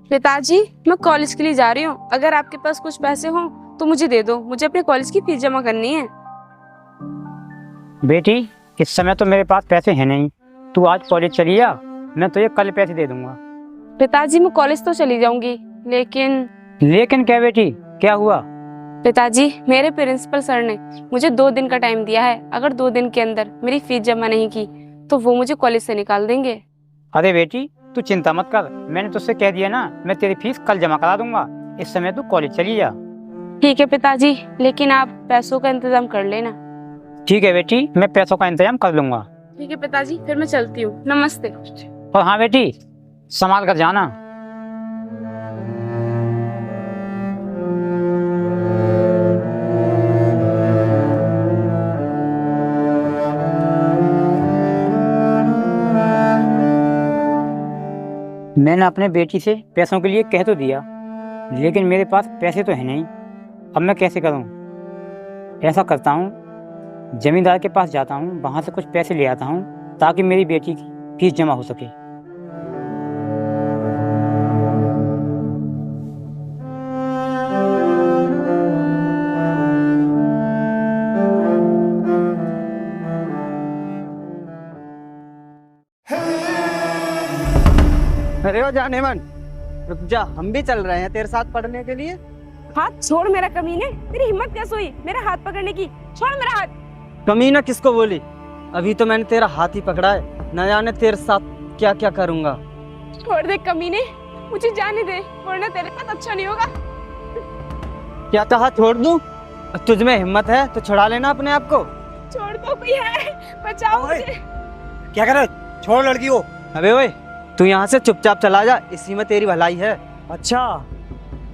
पिताजी, मैं कॉलेज के लिए जा रही हूँ। अगर आपके पास कुछ पैसे हों तो मुझे दे दो। मुझे अपने कॉलेज की फीस जमा करनी है। बेटी, इस समय तो मेरे पास पैसे हैं नहीं। तू आज कॉलेज चली जा, मैं तुझे कल पैसे दे दूंगा। पिताजी, मैं कॉलेज तो चली जाऊंगी, लेकिन लेकिन क्या बेटी, क्या हुआ? पिताजी, मेरे प्रिंसिपल सर ने मुझे 2 दिन का टाइम दिया है। अगर 2 दिन के अंदर मेरी फीस जमा नहीं की तो वो मुझे कॉलेज से निकाल देंगे। अरे बेटी, तू चिंता मत कर, मैंने तुझसे कह दिया ना, मैं तेरी फीस कल जमा करा दूंगा। इस समय तू कॉलेज चली जा। ठीक है पिताजी, लेकिन आप पैसों का इंतजाम कर लेना। ठीक है बेटी, मैं पैसों का इंतजाम कर लूंगा। ठीक है पिताजी, फिर मैं चलती हूँ। नमस्ते। और हाँ बेटी, संभाल कर जाना। मैंने अपने बेटी से पैसों के लिए कह तो दिया, लेकिन मेरे पास पैसे तो है नहीं। अब मैं कैसे करूं? ऐसा करता हूं, जमींदार के पास जाता हूं, वहां से कुछ पैसे ले आता हूं ताकि मेरी बेटी की फीस जमा हो सके। अरे ओ जाने मन, रुक जा, हम भी चल रहे हैं तेरे साथ पढ़ने के लिए। हाथ छोड़ मेरा कमीने। तेरी हिम्मत कैसे हुई मेरा हाथ पकड़ने की? छोड़ मेरा हाथ। कमीना किसको बोली? अभी तो मैंने तेरा हाथ ही पकड़ा है, न जाने तेरे साथ क्या क्या करूंगा। छोड़ दे कमीने, मुझे जाने दे, वरना तेरे साथ अच्छा नहीं होगा। क्या कहा छोड़ दूं? तुझ में हिम्मत है तो छुड़ा लेना अपने आप को। छोड़ दो, कोई है, बचाओ मुझे। क्या कर रहे? छोड़ लड़की को। अबे ओए, तू यहाँ से चुपचाप चला जा, इसी में तेरी भलाई है। अच्छा,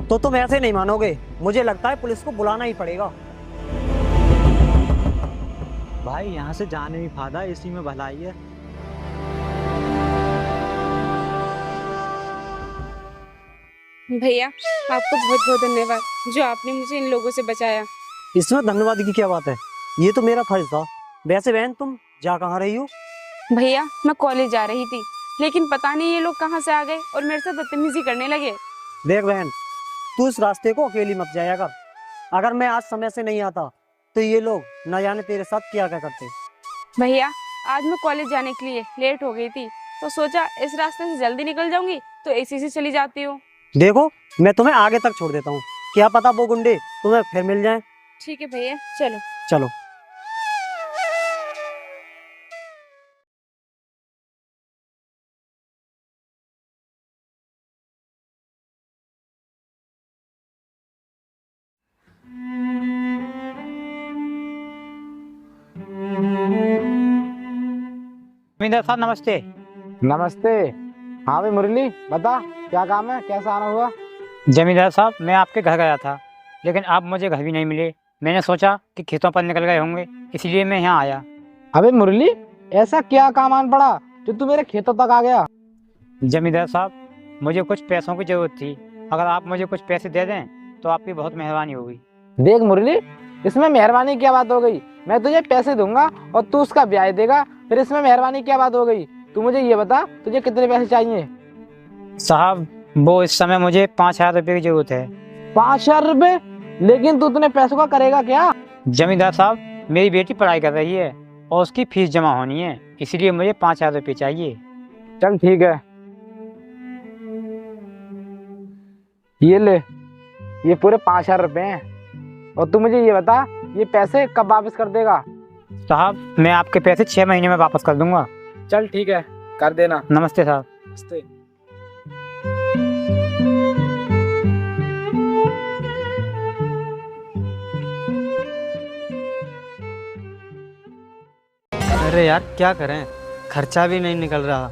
तो तुम ऐसे नहीं मानोगे। मुझे लगता है पुलिस को बुलाना ही पड़ेगा। भाई यहाँ से जाने में फायदा, इसी में भलाई है। भैया, आपको बहुत बहुत धन्यवाद जो आपने मुझे इन लोगों से बचाया। इसमें धन्यवाद की क्या बात है, ये तो मेरा फर्ज था। वैसे बहन, तुम जा कहाँ रही हो? भैया, मैं कॉलेज जा रही थी, लेकिन पता नहीं ये लोग कहाँ से आ गए और मेरे साथ बदतमीजी करने लगे। देख बहन, तू इस रास्ते को अकेली मत जाया कर। अगर मैं आज समय से नहीं आता तो ये लोग न जाने तेरे साथ क्या क्या करते। भैया, आज मैं कॉलेज जाने के लिए लेट हो गई थी, तो सोचा इस रास्ते से जल्दी निकल जाऊंगी तो एसी से चली जाती हूँ। देखो, मैं तुम्हें आगे तक छोड़ देता हूँ, क्या पता वो गुंडे तुम्हें फिर मिल जाएं। ठीक है भैया, चलो। चलो। जमींदार साहब नमस्ते। नमस्ते। हाँ भाई मुरली, बता क्या काम है, कैसा आना हुआ? जमींदार साहब, मैं आपके घर गया था, लेकिन आप मुझे घर भी नहीं मिले। मैंने सोचा कि खेतों पर निकल गए होंगे, इसलिए मैं यहाँ आया। अबे मुरली, ऐसा क्या काम आन पड़ा जो तू मेरे खेतों तक आ गया? जमींदार साहब, मुझे कुछ पैसों की जरूरत थी। अगर आप मुझे कुछ पैसे दे दें तो आपकी बहुत मेहरबानी होगी। देख मुरली, इसमें मेहरबानी क्या बात हो गई? मैं तुझे पैसे दूंगा और तू उसका ब्याज देगा, फिर इसमें मेहरबानी क्या बात हो गई? तू मुझे ये बता, तुझे कितने पैसे चाहिए? साहब, वो इस समय मुझे 5,000 रुपये की जरूरत है। 5,000 रुपए? लेकिन तू इतने पैसों का करेगा क्या? जमींदार साहब, मेरी बेटी पढ़ाई कर रही है और उसकी फीस जमा होनी है, इसलिए मुझे 5,000 रुपये चाहिए। चल ठीक है, ये ले, ये पूरे 5,000 रुपए हैं। और तू मुझे ये बता, ये पैसे कब वापस कर देगा? साहब, मैं आपके पैसे 6 महीने में वापस कर दूंगा। चल ठीक है, कर देना। नमस्ते साहब। नमस्ते। अरे यार क्या करें, खर्चा भी नहीं निकल रहा,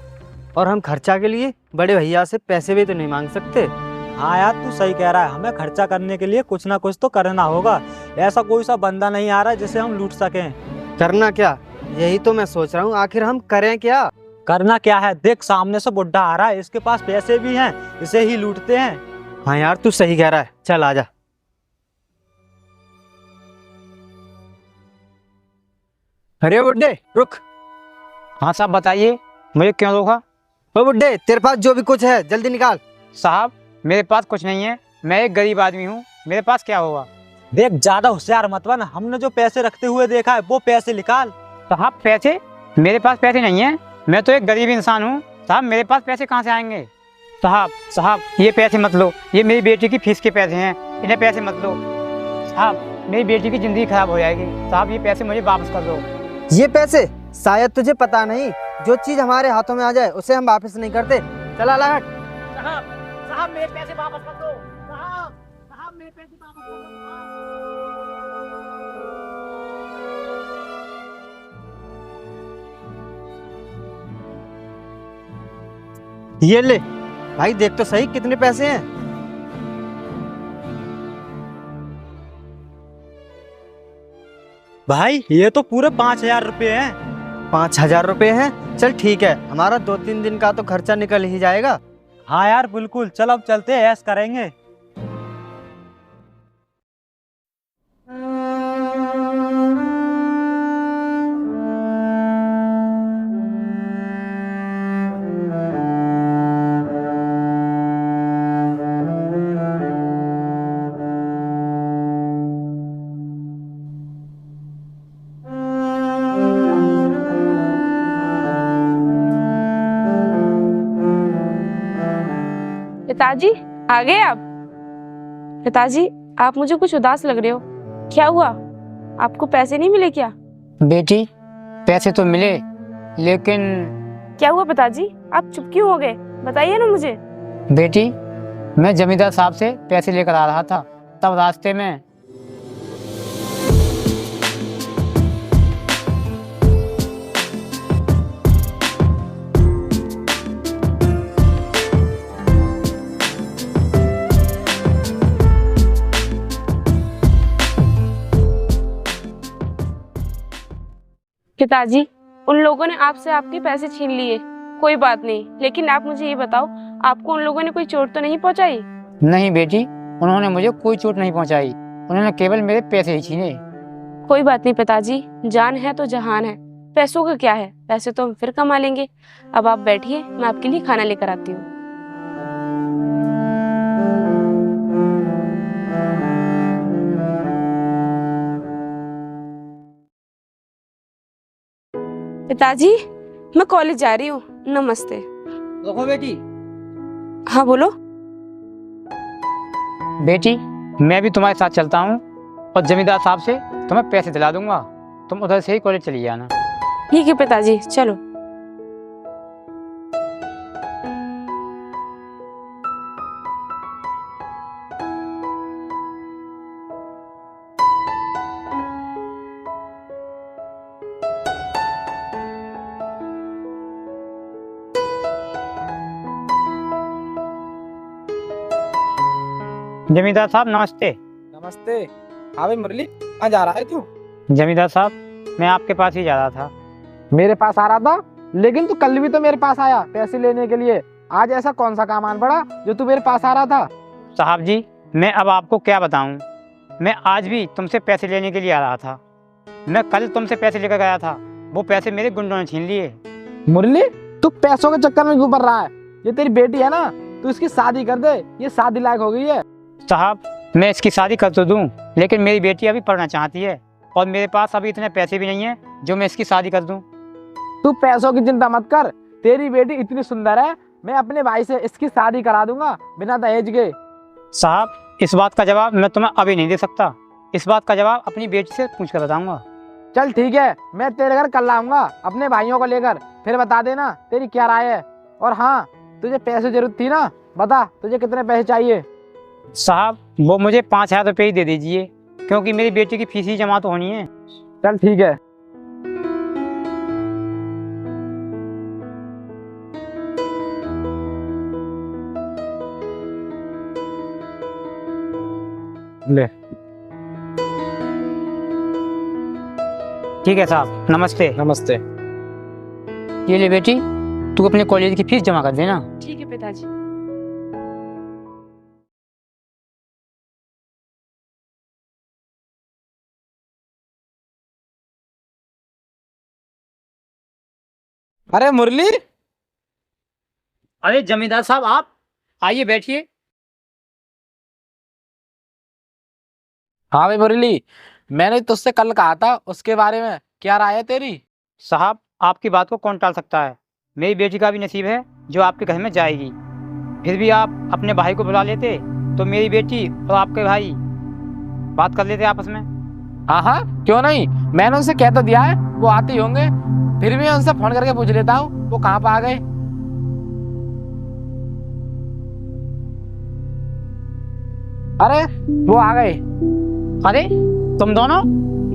और हम खर्चा के लिए बड़े भैया से पैसे भी तो नहीं मांग सकते। हाँ यार, तू सही कह रहा है, हमें खर्चा करने के लिए कुछ ना कुछ तो करना होगा। ऐसा कोई सा बंदा नहीं आ रहा जिसे हम लूट सकें। करना क्या, यही तो मैं सोच रहा हूँ, आखिर हम करें क्या? करना क्या है, देख सामने से बुड्ढा आ रहा है, इसके पास पैसे भी हैं, इसे ही लूटते हैं। हाँ यार, तू सही कह रहा है, चल आजा। अरे बुड्ढे रुक। हाँ साहब, बताइए, मुझे क्यों रोका? ओ बुड्ढे, तेरे पास जो भी कुछ है जल्दी निकाल। साहब, मेरे पास कुछ नहीं है, मैं एक गरीब आदमी हूँ, मेरे पास क्या होगा। देख ज्यादा होशियार मत बन, हमने जो पैसे रखते हुए देखा है वो पैसे निकाल। साहब पैसे, मेरे पास पैसे नहीं है, मैं तो एक गरीब इंसान हूँ साहब, मेरे पास पैसे कहाँ से आएंगे। साहब ये पैसे मत लो, ये मेरी बेटी की फीस के पैसे हैं, इन्हें पैसे मत लो साहब, मेरी बेटी की ज़िंदगी खराब हो जाएगी साहब, ये पैसे मुझे वापस कर दो। ये पैसे शायद तुझे पता नहीं, जो चीज हमारे हाथों में आ जाए उसे हम वापस नहीं करते। चला ला हट। साहब मेरे पैसे वापस कर दो साहब मेरे पैसे वापस कर दो। ये ले भाई, देख तो सही कितने पैसे हैं। भाई ये तो पूरे 5,000 रुपये हैं। 5,000 रुपये हैं? चल ठीक है, हमारा 2-3 दिन का तो खर्चा निकल ही जाएगा। हाँ यार बिल्कुल, चल अब चलते हैं, ऐश करेंगे। पिताजी आ गए आप? पिताजी आप मुझे कुछ उदास लग रहे हो, क्या हुआ? आपको पैसे नहीं मिले क्या? बेटी पैसे तो मिले, लेकिन क्या हुआ पिताजी, आप चुप क्यों हो गए? बताइए ना मुझे। बेटी मैं जमींदार साहब से पैसे लेकर आ रहा था, तब रास्ते में पिताजी उन लोगों ने आपसे आपके पैसे छीन लिए, कोई बात नहीं, लेकिन आप मुझे ये बताओ, आपको उन लोगों ने कोई चोट तो नहीं पहुंचाई? नहीं बेटी, उन्होंने मुझे कोई चोट नहीं पहुंचाई, उन्होंने केवल मेरे पैसे ही छीने। कोई बात नहीं पिताजी, जान है तो जहान है, पैसों का क्या है, पैसे तो हम फिर कमा लेंगे। अब आप बैठिए, मैं आपके लिए खाना लेकर आती हूँ। पिताजी मैं कॉलेज जा रही हूँ, नमस्ते। देखो बेटी, हाँ बोलो। बेटी मैं भी तुम्हारे साथ चलता हूँ और जमींदार साहब से तुम्हें पैसे दिला दूंगा, तुम उधर से ही कॉलेज चली जाना। ठीक है पिताजी, चलो। जमींदार साहब नमस्ते। नमस्ते। हाँ भाई मुरली, कहाँ जा रहा है तू? जमींदार साहब मैं आपके पास ही जा रहा था। मेरे पास आ रहा था, लेकिन तू कल भी तो मेरे पास आया पैसे लेने के लिए, आज ऐसा कौन सा काम आन पड़ा जो तू मेरे पास आ रहा था? साहब जी मैं अब आपको क्या बताऊं, मैं आज भी तुमसे पैसे लेने के लिए आ रहा था। मैं कल तुमसे पैसे लेकर गया था, वो पैसे मेरे गुंडों ने छीन लिए। मुरली तू पैसों के चक्कर में क्यों पड़ रहा है? ये तेरी बेटी है ना, तू इसकी शादी कर दे, ये शादी लायक हो गई है। साहब मैं इसकी शादी कर तो दूं, लेकिन मेरी बेटी अभी पढ़ना चाहती है और मेरे पास अभी इतने पैसे भी नहीं हैं जो मैं इसकी शादी कर दूं। तू पैसों की चिंता मत कर, तेरी बेटी इतनी सुंदर है, मैं अपने भाई से इसकी शादी करा दूंगा बिना दहेज के। साहब इस बात का जवाब मैं तुम्हें अभी नहीं दे सकता, इस बात का जवाब अपनी बेटी से पूछ कर बताऊंगा। चल ठीक है, मैं तेरे घर कल आऊंगा अपने भाइयों को लेकर, फिर बता देना तेरी क्या राय है। और हाँ, तुझे पैसे जरूरत थी ना, बता तुझे कितने पैसे चाहिए? साहब वो मुझे 5,000 रुपये ही दे दीजिए, क्योंकि मेरी बेटी की फीस ही जमा तो होनी है। चल ठीक है। ले। ठीक है साहब, नमस्ते। नमस्ते। ये ले बेटी, तू अपने कॉलेज की फीस जमा कर देना। ठीक है पिताजी। अरे मुरली, अरे जमींदार साहब आप आइए बैठिए। हाँ भाई मुरली, मैंने तुझसे कल कहा था उसके बारे में, क्या राय है तेरी? साहब, आपकी बात को कौन टाल सकता है। मेरी बेटी का भी नसीब है जो आपके घर में जाएगी। फिर भी आप अपने भाई को बुला लेते तो मेरी बेटी और आपके भाई बात कर लेते आपस में। हाँ हाँ, क्यों नहीं, मैंने उनसे कह तो दिया है, वो आते ही होंगे। फिर भी मैं उनसे फोन करके पूछ लेता हूँ वो कहाँ पे आ गए। अरे वो आ गए। अरे तुम दोनों,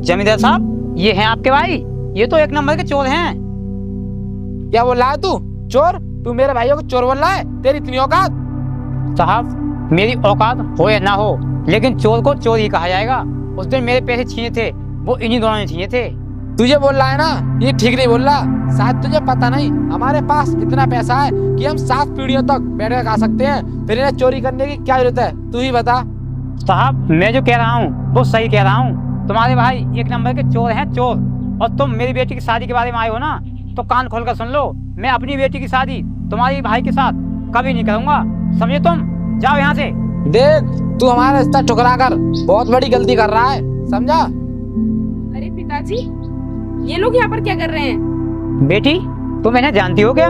जमींदार साहब ये हैं आपके भाई। ये तो एक नंबर के चोर हैं। क्या बोल रहा है तू? चोर? तू मेरे भाइयों को चोर बोल रहा है? तेरी इतनी औकात? साहब, मेरी औकात हो या ना हो, लेकिन चोर को चोर ही कहा जाएगा। उस दिन मेरे पैसे छीने थे वो इन्हीं दोनों ने छीने थे। तुझे बोल रहा है ना, ये ठीक नहीं बोल रहा। शायद तुझे पता नहीं, हमारे पास इतना पैसा है कि हम 7 पीढ़ियों तक बैठ कर खा सकते हैं। फिर इन्हें चोरी करने की क्या जरूरत है, तू ही बता। साहब, मैं जो कह रहा हूँ वो सही कह रहा हूँ। तुम्हारे भाई एक नंबर के चोर हैं, चोर। और तुम मेरी बेटी की शादी के बारे में आए हो ना, तो कान खोल कर सुन लो। मैं अपनी बेटी की शादी तुम्हारे भाई के साथ कभी नहीं करूँगा, समझे तुम? जाओ यहाँ से। देख, तू हमारा रिश्ता ठुकरा कर बहुत बड़ी गलती कर रहा है, समझा? अरे पिताजी, ये लोग यहाँ पर क्या कर रहे हैं? बेटी, तुम इन्हें जानती हो क्या?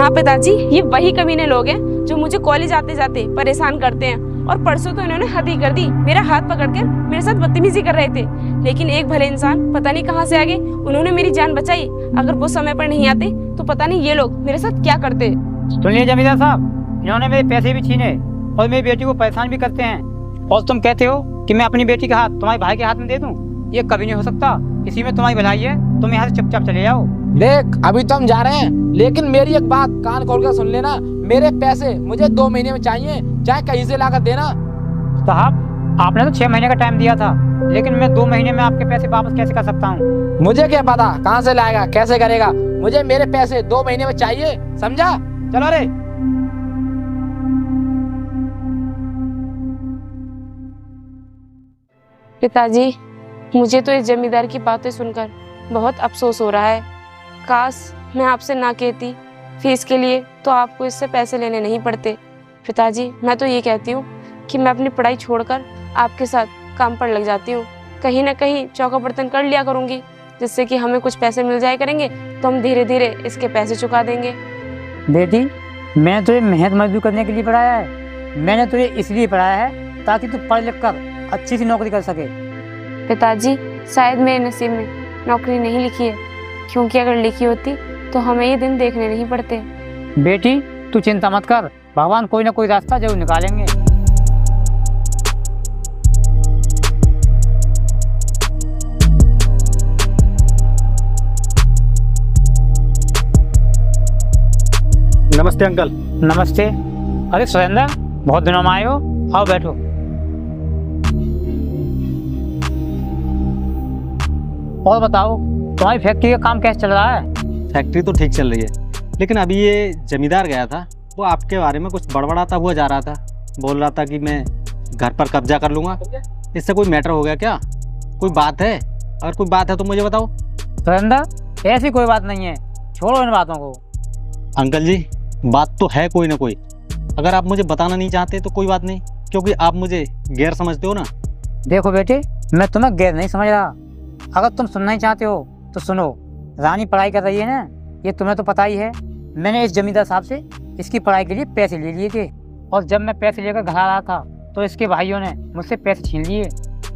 हाँ पिताजी, ये वही कमीने लोग हैं जो मुझे कॉलेज आते जाते परेशान करते हैं। और परसों तो इन्होंने हद ही कर दी, मेरा हाथ पकड़कर मेरे साथ बदतमीजी कर रहे थे। लेकिन एक भले इंसान पता नहीं कहाँ से आ गए, उन्होंने मेरी जान बचाई। अगर वो समय पर नहीं आते तो पता नहीं ये लोग मेरे साथ क्या करते। सुनिए जमींदार साहब, इन्होंने मेरे पैसे भी छीने और मेरी बेटी को परेशान भी करते हैं। और तुम कहते हो कि मैं अपनी बेटी का हाथ तुम्हारे भाई के हाथ में दे दूं? ये कभी नहीं हो सकता। इसी में तुम्हारी भलाई है, तुम यहाँ से चुपचाप चले जाओ। देख, अभी तो हम जा रहे हैं, लेकिन मेरी एक बात कान खोल कर सुन लेना। मेरे पैसे मुझे 2 महीने में चाहिए, चाहे कहीं से लाकर देना। साहब, आपने तो 6 महीने का टाइम दिया था, लेकिन मैं 2 महीने में आपके पैसे वापस कैसे कर सकता हूँ? मुझे क्या पता कहाँ से लाएगा, कैसे करेगा। मुझे मेरे पैसे 2 महीने में चाहिए, समझा? चलो रे। पिताजी, मुझे तो इस जमींदार की बातें सुनकर बहुत अफसोस हो रहा है। काश मैं आपसे ना कहती। फीस के लिए तो आपको इससे पैसे लेने नहीं पड़ते। पिताजी, मैं तो ये कहती हूँ कि मैं अपनी पढ़ाई छोड़कर आपके साथ काम पर लग जाती हूँ। कहीं ना कहीं चौका बर्तन कर लिया करूँगी, जिससे कि हमें कुछ पैसे मिल जाया करेंगे, तो हम धीरे धीरे इसके पैसे चुका देंगे। बेटी, मैंने तुझे मेहनत मजदूर करने के लिए पढ़ाया है। मैंने तुझे इसलिए पढ़ाया है ताकि तू पढ़ लिख कर अच्छी सी नौकरी कर सके। पिताजी, शायद मेरे नसीब में नौकरी नहीं लिखी है, क्योंकि अगर लिखी होती तो हमें ये दिन देखने नहीं पड़ते। बेटी, तू चिंता मत कर, भगवान कोई ना कोई रास्ता जरूर निकालेंगे। नमस्ते अंकल। नमस्ते। अरे सुरेंद्र, बहुत दिनों में आए हो, आओ बैठो। और बताओ, तुम्हारी फैक्ट्री का काम कैसे चल रहा है? फैक्ट्री तो ठीक चल रही है, लेकिन अभी ये जमींदार गया था, वो आपके बारे में कुछ बड़बड़ाता हुआ जा रहा था। बोल रहा था कि मैं घर पर कब्जा कर लूँगा। इससे कोई मैटर हो गया क्या? कोई बात है? अगर कोई बात है तो मुझे बताओ। सुरेंद्र, ऐसी कोई बात नहीं है, छोड़ो इन बातों को। अंकल जी, बात तो है कोई ना कोई। अगर आप मुझे बताना नहीं चाहते तो कोई बात नहीं, क्योंकि आप मुझे गैर समझते हो ना। देखो बेटे, मैं तुम्हें गैर नहीं समझ रहा। अगर तुम सुनना ही चाहते हो तो सुनो। रानी पढ़ाई कर रही है ना, ये तुम्हें तो पता ही है। मैंने इस जमींदार साहब से इसकी पढ़ाई के लिए पैसे ले लिए थे, और जब मैं पैसे लेकर घर आ रहा था तो इसके भाइयों ने मुझसे पैसे छीन लिए।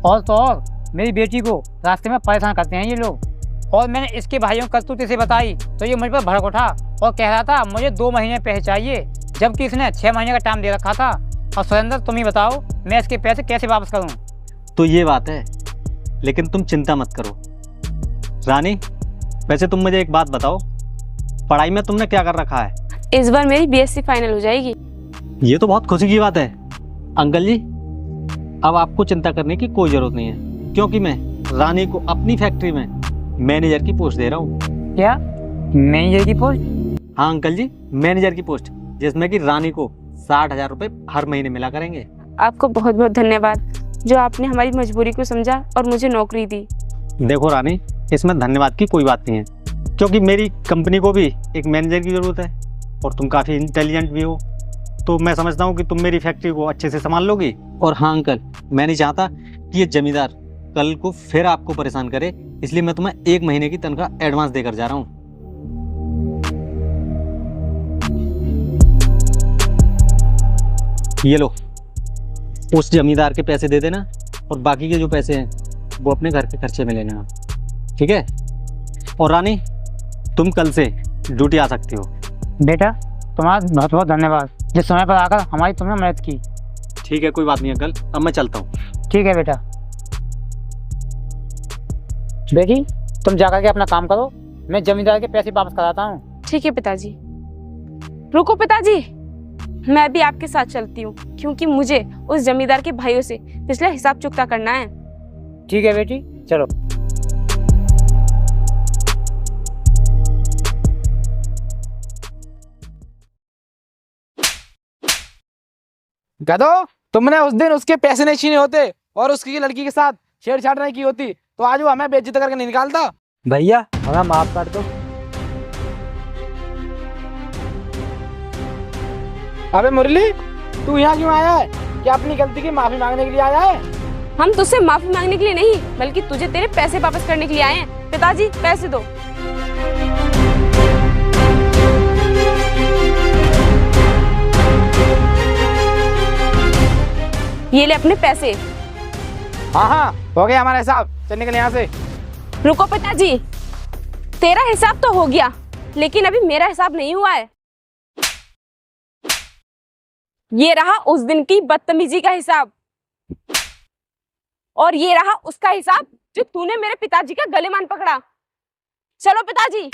और तो और मेरी बेटी को रास्ते में परेशान करते हैं ये लोग। और मैंने इसके भाइयों को करतूत इसे बताई तो ये मुझ पर भड़क उठा और कह रहा था मुझे 2 महीने पैसे चाहिए, जबकि इसने 6 महीने का टाइम दे रखा था। और सुरेंद्र, तुम ही बताओ, मैं इसके पैसे कैसे वापस करूँ? तो ये बात है, लेकिन तुम चिंता मत करो। रानी, वैसे तुम मुझे एक बात बताओ, पढ़ाई में तुमने क्या कर रखा है? इस बार मेरी बीएससी फाइनल हो जाएगी। ये तो बहुत खुशी की बात है। अंकल जी, अब आपको चिंता करने की कोई ज़रूरत नहीं है, क्योंकि मैं रानी को अपनी फैक्ट्री में मैनेजर की पोस्ट दे रहा हूँ। क्या मैनेजर की पोस्ट? हाँ अंकल जी, मैनेजर की पोस्ट, जिसमें कि रानी को 60,000 रुपये हर महीने मिला करेंगे। आपको बहुत बहुत धन्यवाद, जो आपने हमारी मजबूरी को समझा और मुझे नौकरी दी। देखो रानी, इसमें धन्यवाद की कोई बात नहीं है, क्योंकि मेरी कंपनी को भी एक मैनेजर की ज़रूरत है, और तुम काफ़ी इंटेलिजेंट भी हो, तो मैं समझता हूँ कि तुम मेरी फैक्ट्री को अच्छे से संभाल लोगी। और हाँ अंकल, मैं नहीं चाहता कि ये जमींदार कल को फिर आपको परेशान करे, इसलिए मैं तुम्हें 1 महीने की तनख्वाह एडवांस देकर जा रहा हूँ। ये लो, उस जमींदार के पैसे दे देना और बाकी के जो पैसे हैं वो अपने घर के खर्चे में लेना, ठीक है? और रानी, तुम कल से ड्यूटी आ सकती हो। बेटा तुम्हारा बहुत बहुत धन्यवाद, जिस समय पर आकर हमारी तुमने मदद की। ठीक है, कोई बात नहीं अंकल, अब मैं चलता हूँ। ठीक है बेटा। बेटी तुम जाकर के अपना काम करो, मैं जमींदार के पैसे वापस कराता हूँ। ठीक है पिताजी। रुको पिताजी, मैं भी आपके साथ चलती हूँ, क्योंकि मुझे उस जमींदार के भाइयों से पिछला हिसाब चुकता करना है। ठीक है बेटी, चलो। गधो, तुमने उस दिन उसके पैसे नहीं छीने होते और उसकी लड़की के साथ छेड़छाड़ नहीं की होती तो आज वो हमें बेइज्जत करके नहीं निकालता। भैया हमें माफ कर दो। अबे मुरली, तू यहाँ क्यों आया है? क्या अपनी गलती की माफी मांगने के लिए आया है? हम तुझसे माफी मांगने के लिए नहीं, बल्कि तुझे तेरे पैसे वापस करने के लिए आए हैं। पिताजी पैसे दो। ये ले अपने पैसे। हाँ हाँ, हो गया हमारा हिसाब, चल निकल यहाँ से। रुको पिताजी, तेरा हिसाब तो हो गया, लेकिन अभी मेरा हिसाब नहीं हुआ है। ये रहा उस दिन की बदतमीजी का हिसाब, और ये रहा उसका हिसाब जो तूने मेरे पिताजी का गले मान पकड़ा। चलो पिताजी।